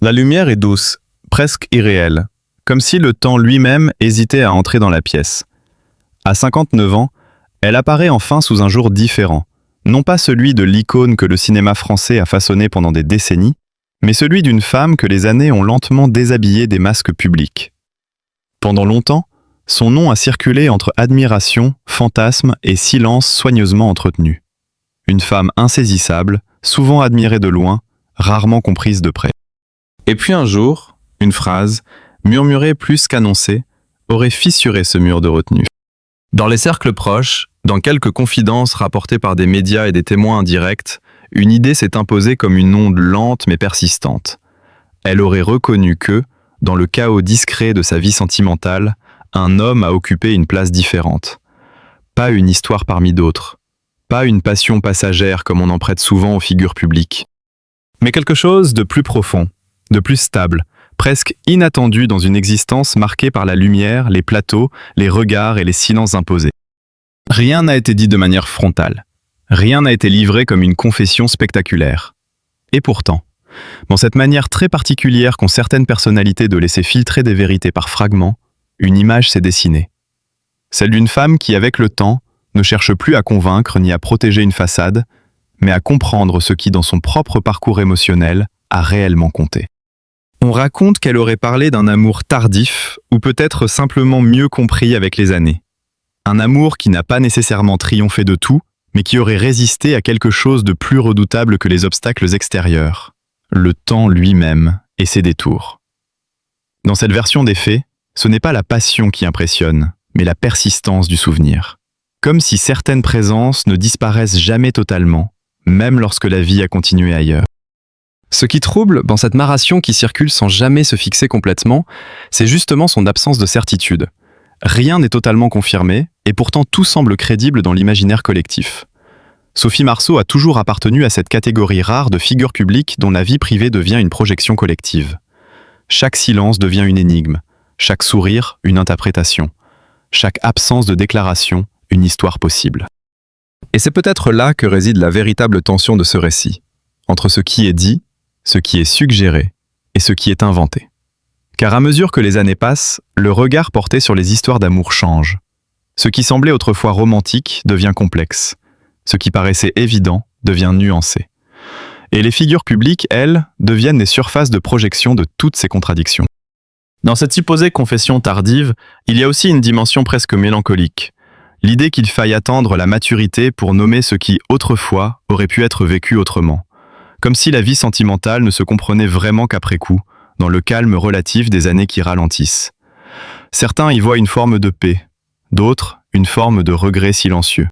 La lumière est douce, presque irréelle, comme si le temps lui-même hésitait à entrer dans la pièce. À 59 ans, elle apparaît enfin sous un jour différent, non pas celui de l'icône que le cinéma français a façonné pendant des décennies, mais celui d'une femme que les années ont lentement déshabillée des masques publics. Pendant longtemps, son nom a circulé entre admiration, fantasme et silence soigneusement entretenu. Une femme insaisissable, souvent admirée de loin, rarement comprise de près. Et puis un jour, une phrase, murmurée plus qu'annoncée, aurait fissuré ce mur de retenue. Dans les cercles proches, dans quelques confidences rapportées par des médias et des témoins indirects, une idée s'est imposée comme une onde lente mais persistante. Elle aurait reconnu que, dans le chaos discret de sa vie sentimentale, un homme a occupé une place différente. Pas une histoire parmi d'autres. Pas une passion passagère comme on en prête souvent aux figures publiques. Mais quelque chose de plus profond, de plus stable, presque inattendu dans une existence marquée par la lumière, les plateaux, les regards et les silences imposés. Rien n'a été dit de manière frontale. Rien n'a été livré comme une confession spectaculaire. Et pourtant, dans cette manière très particulière qu'ont certaines personnalités de laisser filtrer des vérités par fragments, une image s'est dessinée. Celle d'une femme qui, avec le temps, ne cherche plus à convaincre ni à protéger une façade, mais à comprendre ce qui, dans son propre parcours émotionnel, a réellement compté. On raconte qu'elle aurait parlé d'un amour tardif, ou peut-être simplement mieux compris avec les années. Un amour qui n'a pas nécessairement triomphé de tout, mais qui aurait résisté à quelque chose de plus redoutable que les obstacles extérieurs, le temps lui-même et ses détours. Dans cette version des faits, ce n'est pas la passion qui impressionne, mais la persistance du souvenir. Comme si certaines présences ne disparaissent jamais totalement, même lorsque la vie a continué ailleurs. Ce qui trouble dans cette narration qui circule sans jamais se fixer complètement, c'est justement son absence de certitude. Rien n'est totalement confirmé, et pourtant tout semble crédible dans l'imaginaire collectif. Sophie Marceau a toujours appartenu à cette catégorie rare de figures publiques dont la vie privée devient une projection collective. Chaque silence devient une énigme, chaque sourire une interprétation, chaque absence de déclaration une histoire possible. Et c'est peut-être là que réside la véritable tension de ce récit, entre ce qui est dit, ce qui est suggéré et ce qui est inventé. Car à mesure que les années passent, le regard porté sur les histoires d'amour change. Ce qui semblait autrefois romantique devient complexe. Ce qui paraissait évident devient nuancé. Et les figures publiques, elles, deviennent les surfaces de projection de toutes ces contradictions. Dans cette supposée confession tardive, il y a aussi une dimension presque mélancolique. L'idée qu'il faille attendre la maturité pour nommer ce qui, autrefois, aurait pu être vécu autrement. Comme si la vie sentimentale ne se comprenait vraiment qu'après coup, dans le calme relatif des années qui ralentissent. Certains y voient une forme de paix, d'autres, une forme de regret silencieux.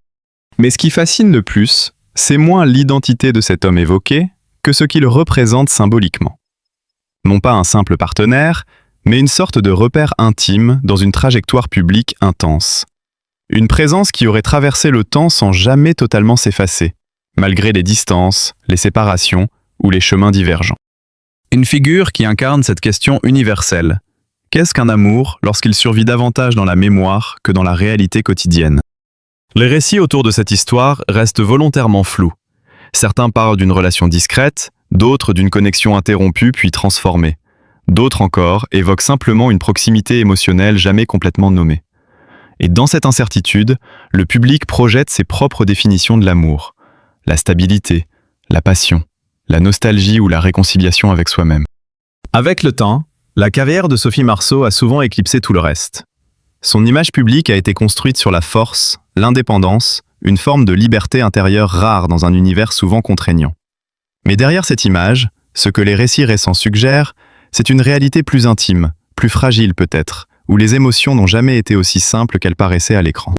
Mais ce qui fascine le plus, c'est moins l'identité de cet homme évoqué que ce qu'il représente symboliquement. Non pas un simple partenaire, mais une sorte de repère intime dans une trajectoire publique intense. Une présence qui aurait traversé le temps sans jamais totalement s'effacer, malgré les distances, les séparations ou les chemins divergents. Une figure qui incarne cette question universelle. Qu'est-ce qu'un amour lorsqu'il survit davantage dans la mémoire que dans la réalité quotidienne ? Les récits autour de cette histoire restent volontairement flous. Certains parlent d'une relation discrète, d'autres d'une connexion interrompue puis transformée. D'autres encore évoquent simplement une proximité émotionnelle jamais complètement nommée. Et dans cette incertitude, le public projette ses propres définitions de l'amour. La stabilité, la passion, la nostalgie ou la réconciliation avec soi-même. Avec le temps, la carrière de Sophie Marceau a souvent éclipsé tout le reste. Son image publique a été construite sur la force, l'indépendance, une forme de liberté intérieure rare dans un univers souvent contraignant. Mais derrière cette image, ce que les récits récents suggèrent, c'est une réalité plus intime, plus fragile peut-être, où les émotions n'ont jamais été aussi simples qu'elles paraissaient à l'écran.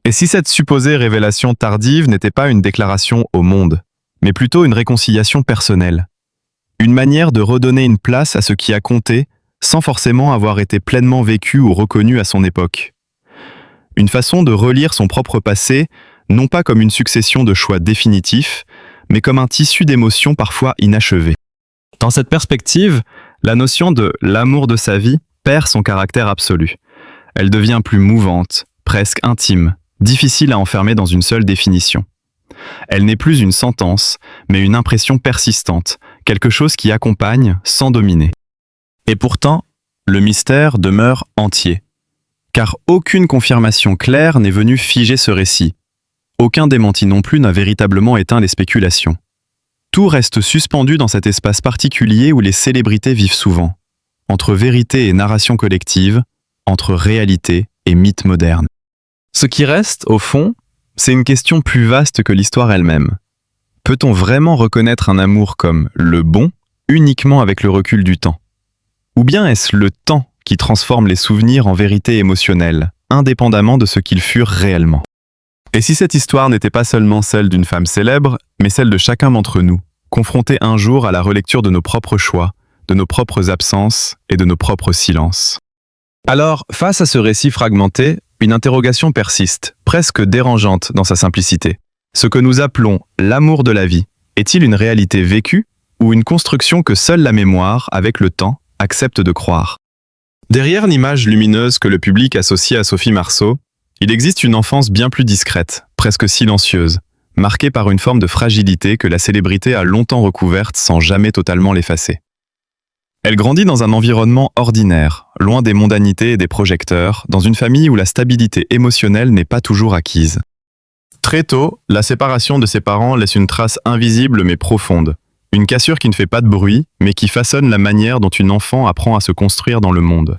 Et si cette supposée révélation tardive n'était pas une déclaration au monde, mais plutôt une réconciliation personnelle, une manière de redonner une place à ce qui a compté sans forcément avoir été pleinement vécu ou reconnu à son époque. Une façon de relire son propre passé, non pas comme une succession de choix définitifs, mais comme un tissu d'émotions parfois inachevées. Dans cette perspective, la notion de l'amour de sa vie perd son caractère absolu. Elle devient plus mouvante, presque intime, difficile à enfermer dans une seule définition. Elle n'est plus une sentence, mais une impression persistante, quelque chose qui accompagne sans dominer. Et pourtant, le mystère demeure entier, car aucune confirmation claire n'est venue figer ce récit. Aucun démenti non plus n'a véritablement éteint les spéculations. Tout reste suspendu dans cet espace particulier où les célébrités vivent souvent, entre vérité et narration collective, entre réalité et mythe moderne. Ce qui reste, au fond, c'est une question plus vaste que l'histoire elle-même. Peut-on vraiment reconnaître un amour comme le bon uniquement avec le recul du temps? Ou bien est-ce le temps qui transforme les souvenirs en vérité émotionnelle, indépendamment de ce qu'ils furent réellement? Et si cette histoire n'était pas seulement celle d'une femme célèbre, mais celle de chacun d'entre nous, confronté un jour à la relecture de nos propres choix, de nos propres absences et de nos propres silences? Alors, face à ce récit fragmenté, une interrogation persiste, presque dérangeante dans sa simplicité. Ce que nous appelons l'amour de la vie, est-il une réalité vécue ou une construction que seule la mémoire, avec le temps, accepte de croire? Derrière l'image lumineuse que le public associe à Sophie Marceau, il existe une enfance bien plus discrète, presque silencieuse, marquée par une forme de fragilité que la célébrité a longtemps recouverte sans jamais totalement l'effacer. Elle grandit dans un environnement ordinaire, loin des mondanités et des projecteurs, dans une famille où la stabilité émotionnelle n'est pas toujours acquise. Très tôt, la séparation de ses parents laisse une trace invisible mais profonde, une cassure qui ne fait pas de bruit, mais qui façonne la manière dont une enfant apprend à se construire dans le monde.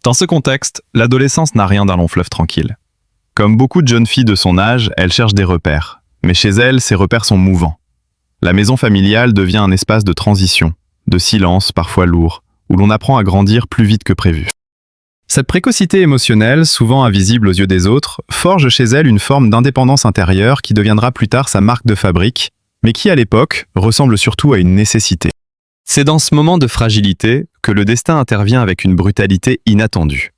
Dans ce contexte, l'adolescence n'a rien d'un long fleuve tranquille. Comme beaucoup de jeunes filles de son âge, elle cherche des repères. Mais chez elle, ces repères sont mouvants. La maison familiale devient un espace de transition, de silence parfois lourd, où l'on apprend à grandir plus vite que prévu. Cette précocité émotionnelle, souvent invisible aux yeux des autres, forge chez elle une forme d'indépendance intérieure qui deviendra plus tard sa marque de fabrique, mais qui à l'époque ressemble surtout à une nécessité. C'est dans ce moment de fragilité que le destin intervient avec une brutalité inattendue.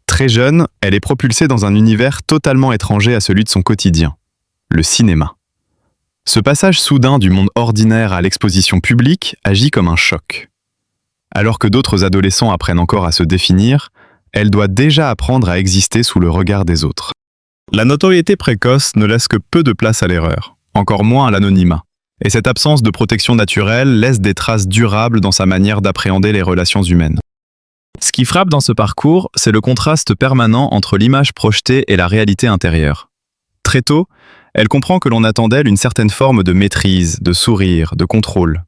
Très jeune, elle est propulsée dans un univers totalement étranger à celui de son quotidien, le cinéma. Ce passage soudain du monde ordinaire à l'exposition publique agit comme un choc. Alors que d'autres adolescents apprennent encore à se définir, elle doit déjà apprendre à exister sous le regard des autres. La notoriété précoce ne laisse que peu de place à l'erreur, encore moins à l'anonymat. Et cette absence de protection naturelle laisse des traces durables dans sa manière d'appréhender les relations humaines. Ce qui frappe dans ce parcours, c'est le contraste permanent entre l'image projetée et la réalité intérieure. Très tôt, elle comprend que l'on attend d'elle une certaine forme de maîtrise, de sourire, de contrôle.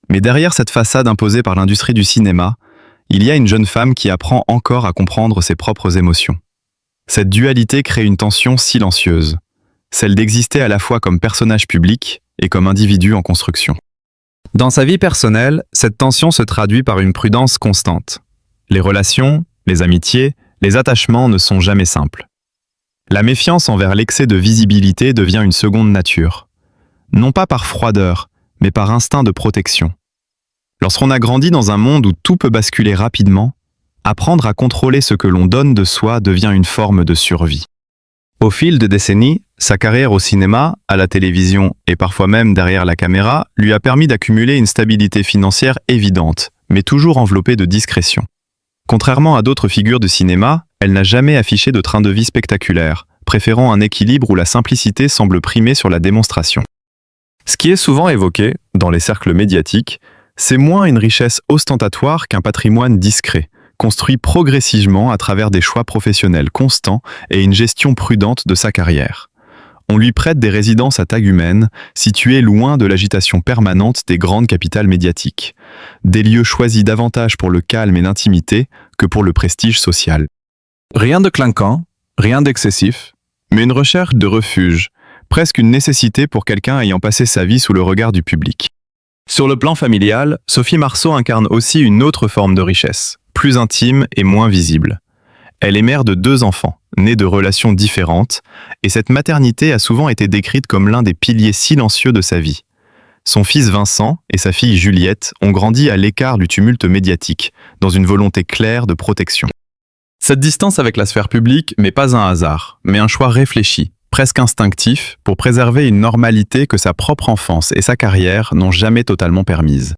Mais derrière cette façade imposée par l'industrie du cinéma, il y a une jeune femme qui apprend encore à comprendre ses propres émotions. Cette dualité crée une tension silencieuse, celle d'exister à la fois comme personnage public et comme individu en construction. Dans sa vie personnelle, cette tension se traduit par une prudence constante. Les relations, les amitiés, les attachements ne sont jamais simples. La méfiance envers l'excès de visibilité devient une seconde nature. Non pas par froideur, mais par instinct de protection. Lorsqu'on a grandi dans un monde où tout peut basculer rapidement, apprendre à contrôler ce que l'on donne de soi devient une forme de survie. Au fil de décennies, sa carrière au cinéma, à la télévision et parfois même derrière la caméra lui a permis d'accumuler une stabilité financière évidente, mais toujours enveloppée de discrétion. Contrairement à d'autres figures de cinéma, elle n'a jamais affiché de train de vie spectaculaire, préférant un équilibre où la simplicité semble primer sur la démonstration. Ce qui est souvent évoqué, dans les cercles médiatiques, c'est moins une richesse ostentatoire qu'un patrimoine discret, construit progressivement à travers des choix professionnels constants et une gestion prudente de sa carrière. On lui prête des résidences à taille humaine, situées loin de l'agitation permanente des grandes capitales médiatiques. Des lieux choisis davantage pour le calme et l'intimité que pour le prestige social. Rien de clinquant, rien d'excessif, mais une recherche de refuge, presque une nécessité pour quelqu'un ayant passé sa vie sous le regard du public. Sur le plan familial, Sophie Marceau incarne aussi une autre forme de richesse, plus intime et moins visible. Elle est mère de 2 enfants, nés de relations différentes, et cette maternité a souvent été décrite comme l'un des piliers silencieux de sa vie. Son fils Vincent et sa fille Juliette ont grandi à l'écart du tumulte médiatique, dans une volonté claire de protection. Cette distance avec la sphère publique n'est pas un hasard, mais un choix réfléchi, presque instinctif, pour préserver une normalité que sa propre enfance et sa carrière n'ont jamais totalement permise.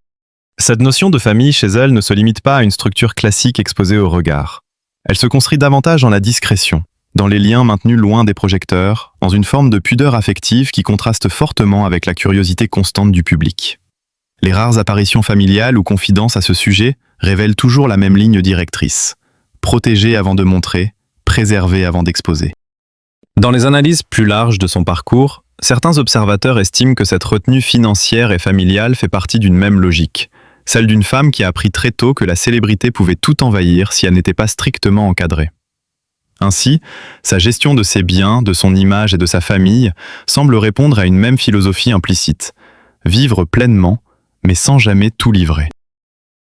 Cette notion de famille chez elle ne se limite pas à une structure classique exposée au regard. Elle se construit davantage dans la discrétion, dans les liens maintenus loin des projecteurs, dans une forme de pudeur affective qui contraste fortement avec la curiosité constante du public. Les rares apparitions familiales ou confidences à ce sujet révèlent toujours la même ligne directrice. Protéger avant de montrer, préserver avant d'exposer. Dans les analyses plus larges de son parcours, certains observateurs estiment que cette retenue financière et familiale fait partie d'une même logique, celle d'une femme qui a appris très tôt que la célébrité pouvait tout envahir si elle n'était pas strictement encadrée. Ainsi, sa gestion de ses biens, de son image et de sa famille semble répondre à une même philosophie implicite: vivre pleinement, mais sans jamais tout livrer.